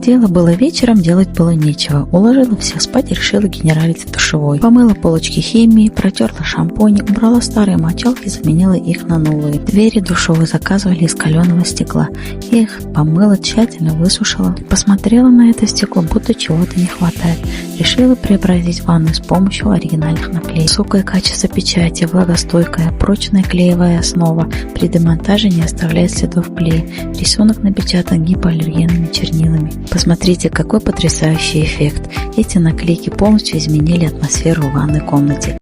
Дело было вечером, делать было нечего. Уложила всех спать и решила генералить в душевой. Помыла полочки химии, протерла шампунь, убрала старые мочалки, заменила их на новые. Двери душевой заказывали из каленого стекла. Я их помыла, тщательно высушила. Посмотрела на это стекло, будто чего-то не хватает. Решила преобразить ванну с помощью оригинальных наклеек. Высокое качество печати, влагостойкая, прочная клеевая основа. При демонтаже не оставляет следов клея. Рисунок напечатан гипоаллергенными чернилами. Посмотрите, какой потрясающий эффект. Эти наклейки полностью изменили атмосферу в ванной комнате.